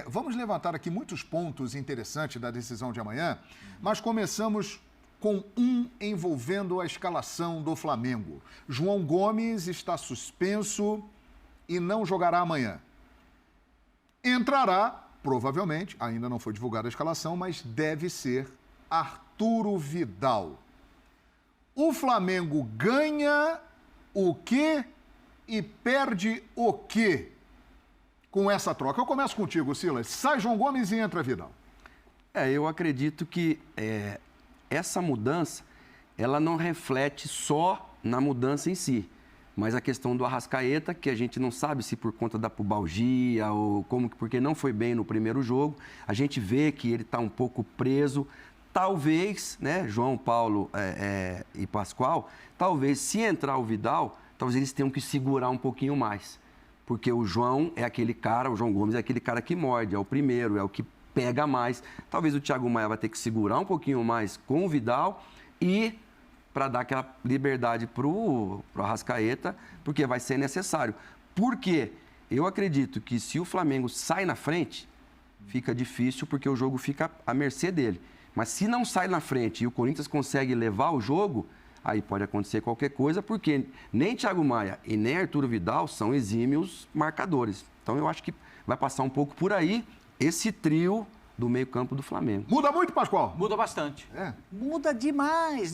Vamos levantar aqui muitos pontos interessantes da decisão de amanhã, mas começamos com um envolvendo a escalação do Flamengo. João Gomes está suspenso e não jogará amanhã. Entrará, provavelmente, ainda não foi divulgada a escalação, mas deve ser Arturo Vidal. O Flamengo ganha o quê e perde o quê com essa troca? Eu começo contigo, Silas. Sai João Gomes e entra Vidal. Eu acredito que essa mudança, ela não reflete só na mudança em si, mas a questão do Arrascaeta, que a gente não sabe se por conta da pubalgia ou porque não foi bem no primeiro jogo, a gente vê que ele está um pouco preso. Talvez, né, João, Paulo e Pascoal, talvez se entrar o Vidal, talvez eles tenham que segurar um pouquinho mais, porque o João é aquele cara, o João Gomes é aquele cara que morde, é o primeiro, é o que pega mais. Talvez o Thiago Maia vai ter que segurar um pouquinho mais com o Vidal e para dar aquela liberdade para o Arrascaeta, porque vai ser necessário. Porque eu acredito que se o Flamengo sai na frente, fica difícil porque o jogo fica à mercê dele. Mas se não sai na frente e o Corinthians consegue levar o jogo, aí pode acontecer qualquer coisa, porque nem Thiago Maia e nem Arturo Vidal são exímios marcadores. Então eu acho que vai passar um pouco por aí esse trio do meio-campo do Flamengo. Muda muito, Pascoal? Muda bastante. Muda demais.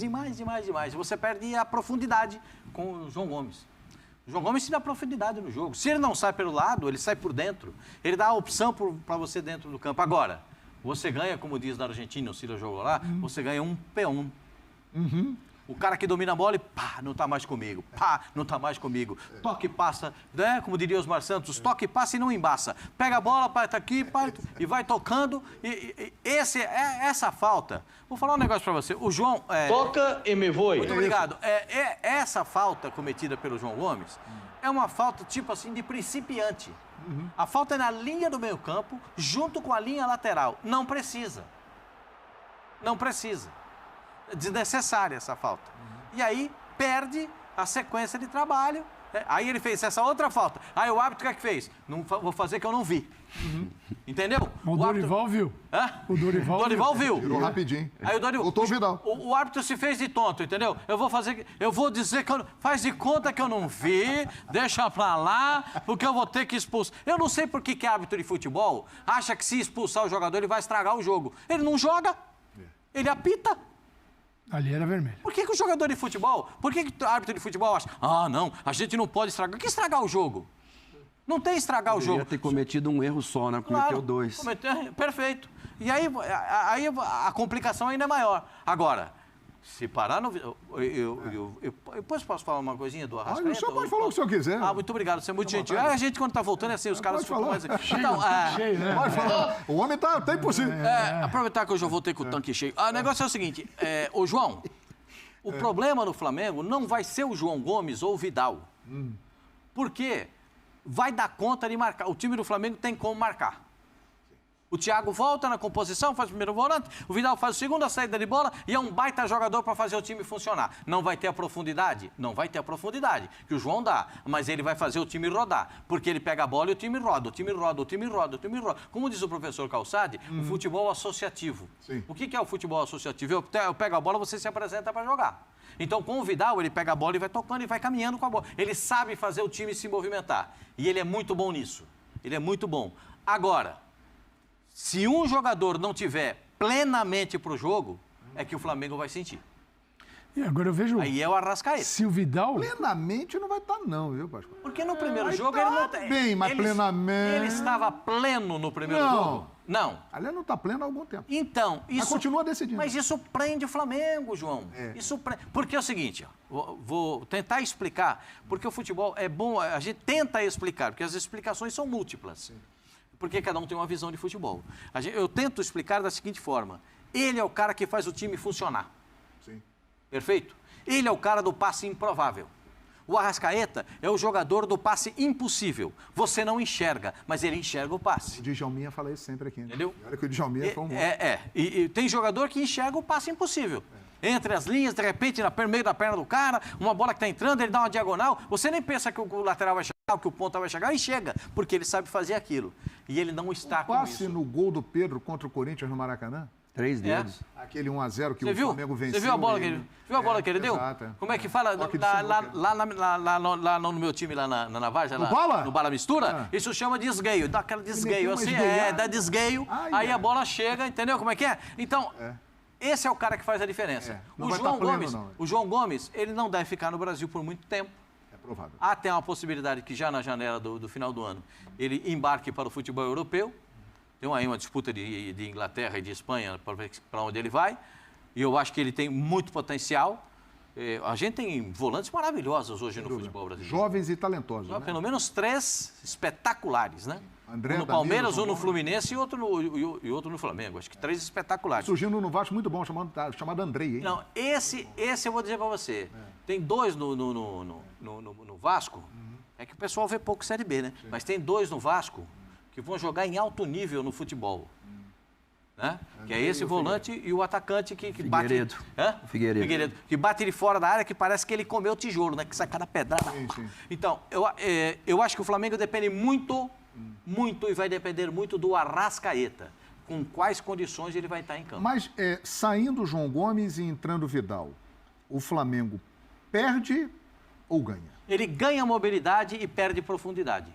Você perde a profundidade com o João Gomes. O João Gomes tira profundidade no jogo. Se ele não sai pelo lado, ele sai por dentro. Ele dá a opção para você dentro do campo. Agora, você ganha, como diz na Argentina, o Ciro jogou lá, você ganha um P1. O cara que domina a bola e pá, não está mais comigo. Pá, não está mais comigo. Toque e passa, né? Como diria Osmar Santos, toque e passa e não embaça. Pega a bola, pá, tá aqui, pá, e vai tocando. Essa falta... Vou falar um negócio para você. O João... Toca e me voe. Muito obrigado. Essa falta cometida pelo João Gomes é uma falta, tipo assim, de principiante. A falta é na linha do meio campo, junto com a linha lateral. Não precisa. Não precisa. Desnecessária essa falta. E aí perde a sequência de trabalho. Aí ele fez essa outra falta. Aí o árbitro o que é que fez? Não vou fazer que eu não vi. Entendeu? O Dorival viu. O Dorival viu. Virou rapidinho. Aí o Dorival... Voltou o Vidal. O árbitro se fez de tonto, entendeu? Eu vou dizer que faz de conta que eu não vi, deixa pra lá, porque eu vou ter que expulsar. Eu não sei por que árbitro de futebol acha que se expulsar o jogador ele vai estragar o jogo. Ele não joga, ele apita. Ali era vermelho. Por que o jogador de futebol, por que o árbitro de futebol acha, não, a gente não pode estragar. Que estragar o jogo? Não tem estragar o jogo. Poderia ter cometido um erro só, né? Cometeu dois. Perfeito. E aí a complicação ainda é maior. Agora, se parar no... Eu depois posso falar uma coisinha do Arrascaeta? O senhor pode falar o que o senhor quiser. Muito obrigado, você é muito gentil. A gente, quando tá voltando, é assim, os caras ficam mais... Cheio, né? Pode falar. O homem tá impossível. Aproveitar que eu já voltei com o tanque cheio. O negócio é o seguinte, ô João, o problema no Flamengo não vai ser o João Gomes ou o Vidal. Porque vai dar conta de marcar. O time do Flamengo tem como marcar. O Thiago volta na composição, faz o primeiro volante, o Vidal faz a segunda saída de bola e é um baita jogador para fazer o time funcionar. Não vai ter a profundidade? Não vai ter a profundidade, que o João dá, mas ele vai fazer o time rodar, porque ele pega a bola e o time roda, o time roda, o time roda, o time roda. Como diz o professor Calçade, o futebol associativo. Sim. O que é o futebol associativo? Eu pego a bola, você se apresenta para jogar. Então, com o Vidal, ele pega a bola e vai tocando e vai caminhando com a bola. Ele sabe fazer o time se movimentar. E ele é muito bom nisso. Ele é muito bom. Agora, se um jogador não tiver plenamente para o jogo, é que o Flamengo vai sentir. E agora eu vejo... Aí é o Arrascaeta. Se o Vidal... Plenamente não vai estar não, viu, Pascoal? Porque no primeiro jogo tá ele não... bem, mas plenamente... Ele estava pleno no primeiro jogo? Não. Aliás, não está pleno há algum tempo. Então, isso... Mas continua decidindo. Mas isso prende o Flamengo, João. Isso prende... Porque é o seguinte, vou tentar explicar, porque o futebol é bom, a gente tenta explicar, porque as explicações são múltiplas. Sim. Porque cada um tem uma visão de futebol. Eu tento explicar da seguinte forma. Ele é o cara que faz o time funcionar. Sim. Perfeito? Ele é o cara do passe improvável. O Arrascaeta é o jogador do passe impossível. Você não enxerga, mas ele enxerga o passe. O Djalminha fala isso sempre aqui. Né? Entendeu? Olha que o Djalminha foi um... E tem jogador que enxerga o passe impossível. Entre as linhas, de repente, no meio da perna do cara, uma bola que está entrando, ele dá uma diagonal. Você nem pensa que o lateral vai chegar. que o ponta vai chegar, e chega, porque ele sabe fazer aquilo. E ele não está com Passe isso. no gol do Pedro contra o Corinthians no Maracanã? 3 dedos. Aquele 1-0 que Você o viu? Flamengo venceu. Você viu a bola que ele, viu a bola que ele deu? Exato, é. Como é que fala? Toque de Lá no meu time, lá na Varja, No Bala? no Bala Mistura, Ah. isso chama desgueio. Dá aquela desgueio meteu uma assim, esgueiada. dá desgueio, Ai, aí ai. a bola chega, entendeu como é que é? Então, esse é o cara que faz a diferença. É, não vai tá pleno, não. O João Gomes, ele não deve ficar no Brasil por muito tempo. É provável. Há até uma possibilidade que já na janela do final do ano ele embarque para o futebol europeu. Tem aí uma disputa de Inglaterra e de Espanha para ver para onde ele vai. E eu acho que ele tem muito potencial. A gente tem volantes maravilhosos hoje no futebol brasileiro. Jovens e talentosos, né? Pelo menos 3 espetaculares, né? André, Um no Danilo, Palmeiras, um no João Fluminense e outro no Flamengo. Acho que 3 espetaculares. Surgindo no Vasco muito bom, chamado Andrei, hein? Não, esse eu vou dizer para você. Tem 2 no Vasco. É que o pessoal vê pouco Série B, né? Mas tem 2 no Vasco que vão jogar em alto nível no futebol. Né? Que é esse volante e o atacante que bate... Figueiredo. Hã? Figueiredo. Que bate ele fora da área, que parece que ele comeu tijolo, né? Que sai cada pedrada. Sim. Então, eu acho que o Flamengo depende muito e vai depender muito do Arrascaeta. Com quais condições ele vai estar em campo. Mas saindo o João Gomes e entrando o Vidal, o Flamengo perde ou ganha? Ele ganha mobilidade e perde profundidade.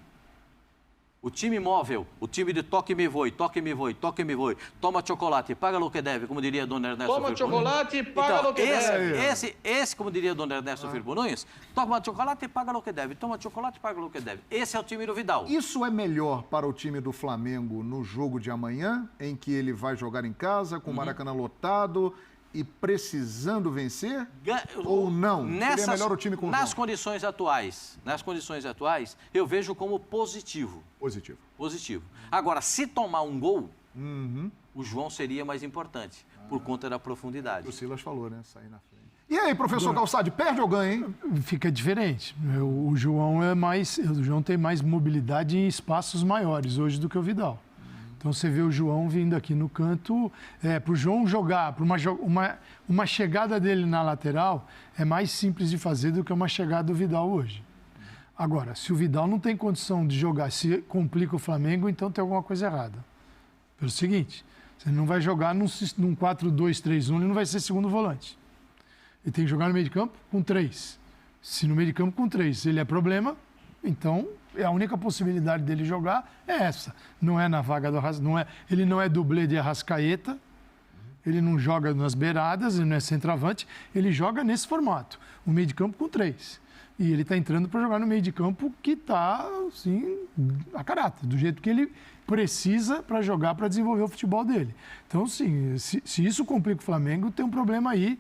O time móvel, o time de toque me voe, toque me voe, toque me voe, toma chocolate, paga o que deve, como diria Dona Ernesto Toma Firpo chocolate e paga Então, o que deve. esse, como diria Dona Ernesto Firpo Nunes, toma chocolate e paga o que deve, toma chocolate e paga o que deve. Esse é o time do Vidal. Isso é melhor para o time do Flamengo no jogo de amanhã, em que ele vai jogar em casa, com o Maracanã lotado e precisando vencer? Ou não? Seria melhor o time com o nas João? condições atuais, eu vejo como positivo. Positivo. Agora, se tomar um gol, o João seria mais importante, por conta da profundidade. O Silas falou, né? Sair na frente. E aí, professor Calçade, perde ou ganha, hein? Fica diferente. O João tem mais mobilidade em espaços maiores hoje do que o Vidal. Então você vê o João vindo aqui no canto, para o João jogar, para uma chegada dele na lateral, é mais simples de fazer do que uma chegada do Vidal hoje. Agora, se o Vidal não tem condição de jogar, se complica o Flamengo, então tem alguma coisa errada. Pelo seguinte, você não vai jogar num 4-2-3-1, ele não vai ser segundo volante. Ele tem que jogar no meio de campo com 3. Se no meio de campo com 3 ele é problema, então a única possibilidade dele jogar é essa. Não é na vaga do Arrascaeta, ele não é dublê de Arrascaeta, ele não joga nas beiradas, ele não é centroavante, ele joga nesse formato, o meio de campo com 3. E ele está entrando para jogar no meio de campo que está, assim, a caráter, do jeito que ele precisa para jogar, para desenvolver o futebol dele. Então, sim, se isso complica o Flamengo, tem um problema aí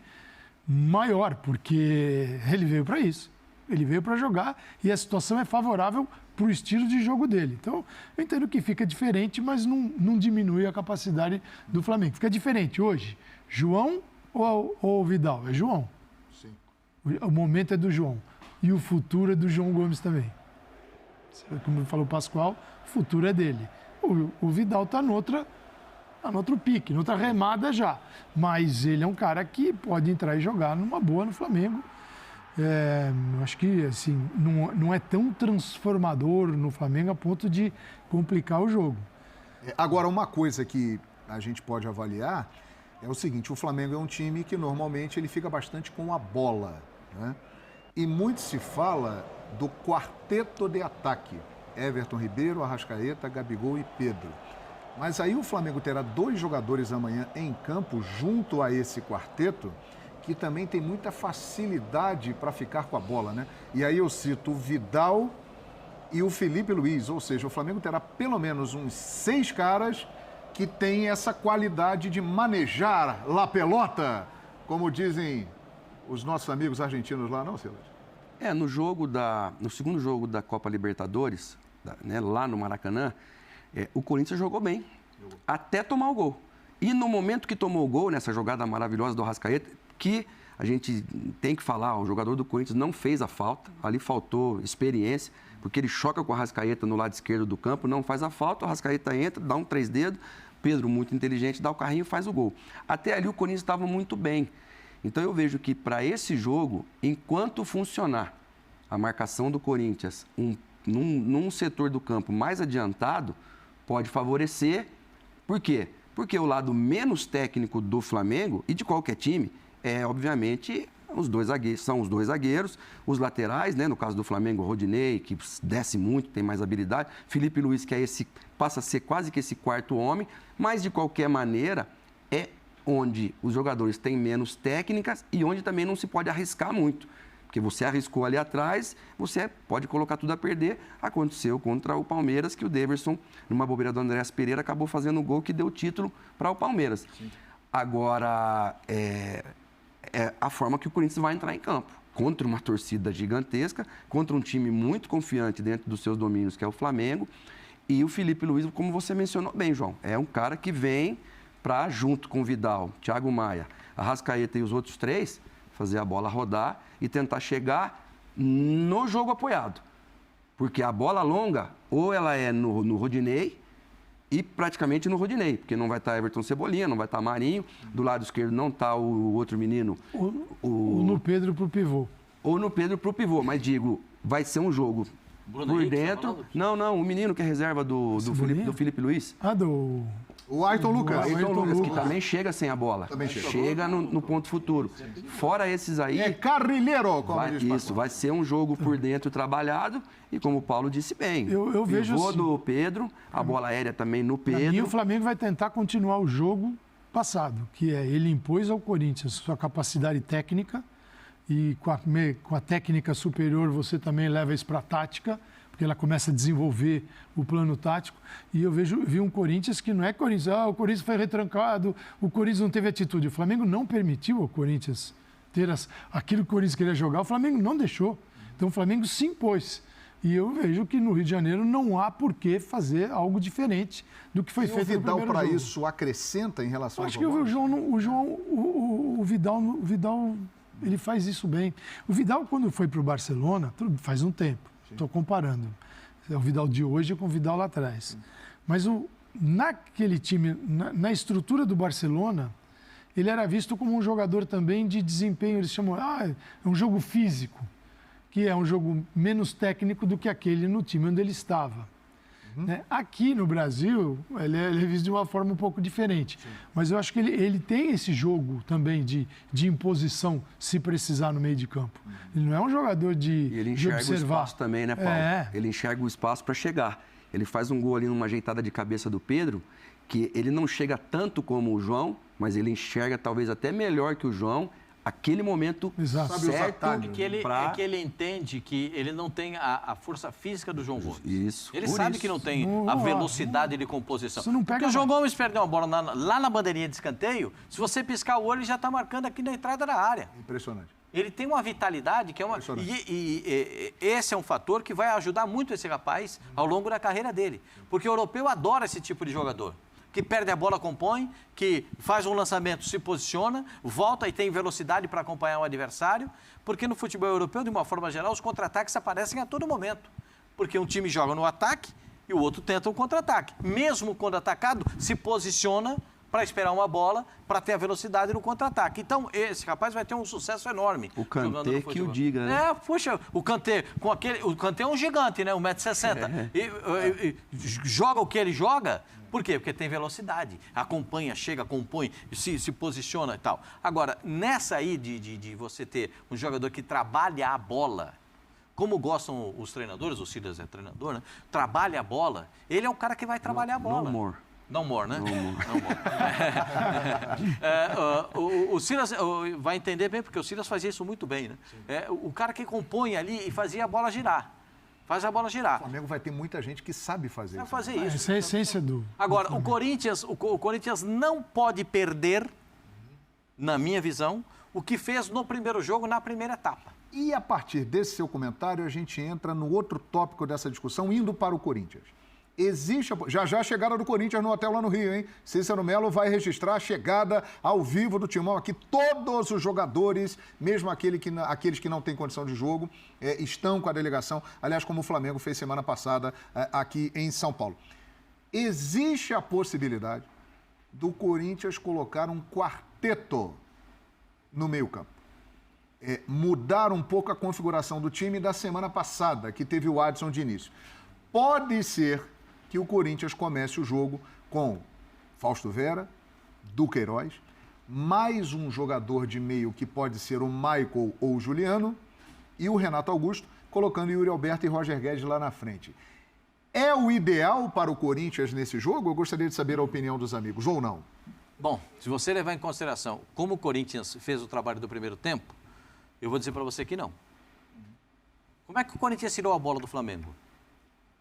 maior, porque ele veio para isso. Ele veio para jogar e a situação é favorável para o estilo de jogo dele. Então, eu entendo que fica diferente, mas não diminui a capacidade do Flamengo. Fica diferente hoje. João ou Vidal? É João. Sim. O momento é do João. E o futuro é do João Gomes também. Como falou o Pascoal, o futuro é dele. O Vidal está no outro pique, noutra remada já. Mas ele é um cara que pode entrar e jogar numa boa no Flamengo. Acho que assim, não é tão transformador no Flamengo a ponto de complicar o jogo. Agora, uma coisa que a gente pode avaliar é o seguinte, o Flamengo é um time que normalmente ele fica bastante com a bola, né? E muito se fala do quarteto de ataque, Everton Ribeiro, Arrascaeta, Gabigol e Pedro. Mas aí o Flamengo terá 2 jogadores amanhã em campo junto a esse quarteto, que também tem muita facilidade para ficar com a bola, né? E aí eu cito o Vidal e o Felipe Luiz, ou seja, o Flamengo terá pelo menos uns 6 caras que têm essa qualidade de manejar la pelota, como dizem os nossos amigos argentinos lá, não, Silas? No segundo jogo da Copa Libertadores, né, lá no Maracanã, o Corinthians jogou bem, até tomar o gol. E no momento que tomou o gol, nessa jogada maravilhosa do Arrascaeta, que a gente tem que falar, o jogador do Corinthians não fez a falta, ali faltou experiência, porque ele choca com o Arrascaeta no lado esquerdo do campo, não faz a falta, o Arrascaeta entra, dá um 3 dedos, Pedro, muito inteligente, dá o carrinho e faz o gol. Até ali o Corinthians estava muito bem. Então eu vejo que para esse jogo, enquanto funcionar a marcação do Corinthians, um num setor do campo mais adiantado, pode favorecer. Por quê? Porque o lado menos técnico do Flamengo e de qualquer time obviamente, são os dois zagueiros, os laterais, né? No caso do Flamengo, o Rodinei, que desce muito, tem mais habilidade, Felipe Luiz, que passa a ser quase que esse quarto homem, mas de qualquer maneira é onde os jogadores têm menos técnicas e onde também não se pode arriscar muito. Porque você arriscou ali atrás, você pode colocar tudo a perder. Aconteceu contra o Palmeiras, que o Daverson, numa bobeira do Andréas Pereira, acabou fazendo o gol que deu o título para o Palmeiras. Sim. Agora, é a forma que o Corinthians vai entrar em campo. Contra uma torcida gigantesca, contra um time muito confiante dentro dos seus domínios, que é o Flamengo. E o Felipe Luiz, como você mencionou bem, João, é um cara que vem para, junto com o Vidal, Thiago Maia, Arrascaeta e os outros três, fazer a bola rodar e tentar chegar no jogo apoiado. Porque a bola longa, ou ela é no Rodinei, e praticamente no Rodinei, porque não vai estar Everton Cebolinha, não vai estar Marinho, do lado esquerdo não está o outro menino. Ou no Pedro pro pivô. Ou no Pedro pro pivô, mas digo, vai ser um jogo Bruno por Henrique, dentro. Não, o menino que é reserva do Felipe Luiz. O Ayrton Lucas. O Ayrton Lucas, que também chega sem a bola. Também chega no ponto futuro. Fora esses aí... É carrilheiro, como diz Paco. Isso, vai ser um jogo por dentro trabalhado e, como o Paulo disse bem, eu vejo assim, do Pedro, a bola aérea também no Pedro. E o Flamengo vai tentar continuar o jogo passado, que é ele impôs ao Corinthians sua capacidade técnica e com a técnica superior você também leva isso para a tática, porque ela começa a desenvolver o plano tático. E eu vi um Corinthians que não é Corinthians, o Corinthians foi retrancado, o Corinthians não teve atitude. O Flamengo não permitiu ao Corinthians ter aquilo que o Corinthians queria jogar, o Flamengo não deixou. Então o Flamengo se impôs. E eu vejo que no Rio de Janeiro não há por que fazer algo diferente do que foi feito no primeiro jogo. O Vidal, para isso, acrescenta em relação ao jogo? Acho que o Vidal, ele faz isso bem. O Vidal, quando foi para o Barcelona, faz um tempo. Estou comparando o Vidal de hoje com o Vidal lá atrás. Mas naquele time, na estrutura do Barcelona, ele era visto como um jogador também de desempenho. Eles chamam, é um jogo físico, que é um jogo menos técnico do que aquele no time onde ele estava. Né? Aqui no Brasil, ele é visto de uma forma um pouco diferente. Sim. Mas eu acho que ele tem esse jogo também de imposição, se precisar, no meio de campo. Ele não é um jogador de observar. E ele enxerga o espaço também, né, Paulo? Ele enxerga o espaço para chegar. Ele faz um gol ali numa ajeitada de cabeça do Pedro, que ele não chega tanto como o João, mas ele enxerga talvez até melhor que o João, aquele momento certo. É que ele entende que ele não tem a força física do João Gomes. Isso. Ele sabe que não tem a velocidade de composição. Porque o João Gomes perdeu uma bola lá na bandeirinha de escanteio, se você piscar o olho, ele já está marcando aqui na entrada da área. Impressionante. Ele tem uma vitalidade que é uma... E esse é um fator que vai ajudar muito esse rapaz ao longo da carreira dele. Porque o europeu adora esse tipo de jogador. Que perde a bola, compõe, que faz um lançamento, se posiciona, volta e tem velocidade para acompanhar o adversário, porque no futebol europeu, de uma forma geral, os contra-ataques aparecem a todo momento. Porque um time joga no ataque e o outro tenta um contra-ataque. Mesmo quando atacado, se posiciona para esperar uma bola, para ter a velocidade no contra-ataque. Então, esse rapaz vai ter um sucesso enorme. O Kanté que o diga, né? O Kanté, o Kanté é um gigante, né? 1,60 m. Joga o que ele joga... Por quê? Porque tem velocidade, acompanha, chega, compõe, se posiciona e tal. Agora, nessa aí de você ter um jogador que trabalha a bola, como gostam os treinadores, o Silas é treinador, né? Trabalha a bola, ele é um cara que vai trabalhar a bola. No more. No more, né? No more. O Silas vai entender bem, porque o Silas fazia isso muito bem, né? O cara que compõe ali e fazia a bola girar. Faz a bola girar. O Flamengo vai ter muita gente que sabe fazer isso. Fazer isso. Essa é a essência do... Agora, o Corinthians não pode perder, na minha visão, o que fez no primeiro jogo, na primeira etapa. E a partir desse seu comentário, a gente entra no outro tópico dessa discussão, indo para o Corinthians. Já a chegada do Corinthians no hotel lá no Rio, hein? Cícero Melo vai registrar a chegada ao vivo do Timão aqui. Todos os jogadores, mesmo aqueles que não têm condição de jogo, estão com a delegação. Aliás, como o Flamengo fez semana passada aqui em São Paulo. Existe a possibilidade do Corinthians colocar um quarteto no meio-campo. mudar um pouco a configuração do time da semana passada, que teve o Adson de início. Pode ser que o Corinthians comece o jogo com Fausto Vera, Duqueiroz, mais um jogador de meio que pode ser o Michael ou o Juliano e o Renato Augusto, colocando Yuri Alberto e Roger Guedes lá na frente. É o ideal para o Corinthians nesse jogo? Eu gostaria de saber a opinião dos amigos, ou não? Bom, se você levar em consideração como o Corinthians fez o trabalho do primeiro tempo, eu vou dizer para você que não. Como é que o Corinthians tirou a bola do Flamengo?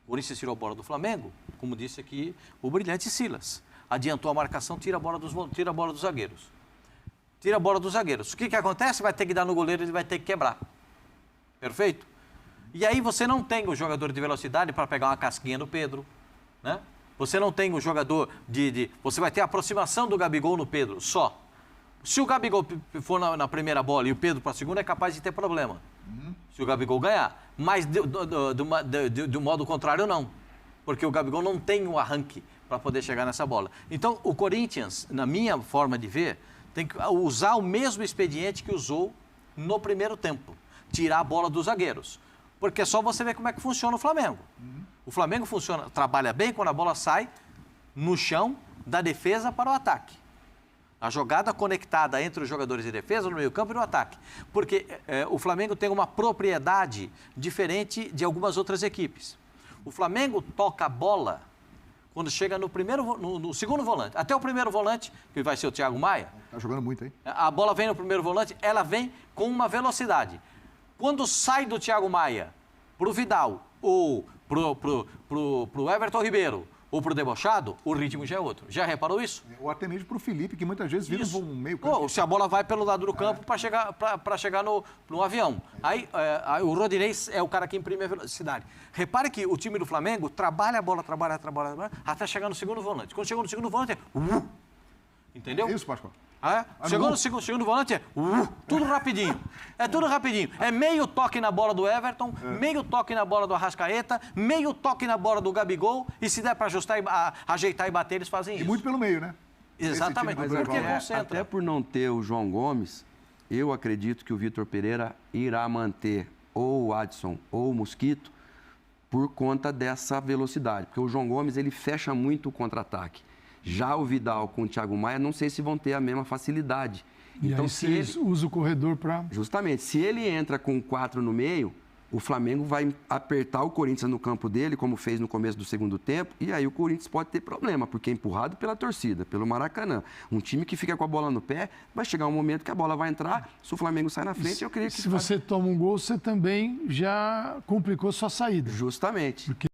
O Corinthians tirou a bola do Flamengo, como disse aqui o brilhante Silas. Adiantou a marcação, tira a bola dos zagueiros. Tira a bola dos zagueiros. O que acontece? Vai ter que dar no goleiro, ele vai ter que quebrar. Perfeito? E aí você não tem o jogador de velocidade para pegar uma casquinha no Pedro, né? Você não tem o jogador Você vai ter a aproximação do Gabigol no Pedro, só. Se o Gabigol for na primeira bola e o Pedro para a segunda, é capaz de ter problema. Se o Gabigol ganhar. Mas do modo contrário, não. Porque o Gabigol não tem o arranque para poder chegar nessa bola. Então, o Corinthians, na minha forma de ver, tem que usar o mesmo expediente que usou no primeiro tempo. Tirar a bola dos zagueiros. Porque é só você ver como é que funciona o Flamengo. O Flamengo trabalha bem quando a bola sai no chão da defesa para o ataque. A jogada conectada entre os jogadores de defesa, no meio-campo e no ataque. Porque o Flamengo tem uma propriedade diferente de algumas outras equipes. O Flamengo toca a bola quando chega no segundo volante. Até o primeiro volante, que vai ser o Thiago Maia. Tá jogando muito, hein? A bola vem no primeiro volante, ela vem com uma velocidade. Quando sai do Thiago Maia para o Vidal ou pro Everton Ribeiro ou pro Debochado, o ritmo já é outro. Já reparou isso? Ou até mesmo pro Felipe, que muitas vezes vira um meio campo. Ou se a bola vai pelo lado do campo para chegar no avião. Aí o Rodinei é o cara que imprime a velocidade. Repare que o time do Flamengo trabalha a bola, trabalha, até chegar no segundo volante. Quando chegou no segundo volante, entendeu? É isso, Pascoal. Chegou no segundo volante, tudo rapidinho. É tudo rapidinho. É meio toque na bola do Everton, meio toque na bola do Arrascaeta, meio toque na bola do Gabigol, e se der para ajeitar e bater, eles fazem isso. E muito pelo meio, né? Exatamente. Mas Porque concentra. Até por não ter o João Gomes, eu acredito que o Vitor Pereira irá manter ou o Adson ou o Mosquito por conta dessa velocidade. Porque o João Gomes, ele fecha muito o contra-ataque. Já o Vidal com o Thiago Maia, não sei se vão ter a mesma facilidade. E então, aí se ele usa o corredor para... Justamente. Se ele entra com 4 no meio, o Flamengo vai apertar o Corinthians no campo dele, como fez no começo do segundo tempo, e aí o Corinthians pode ter problema, porque é empurrado pela torcida, pelo Maracanã. Um time que fica com a bola no pé, vai chegar um momento que a bola vai entrar, se o Flamengo sai na frente, eu creio que... Se você toma um gol, você também já complicou sua saída. Justamente. Porque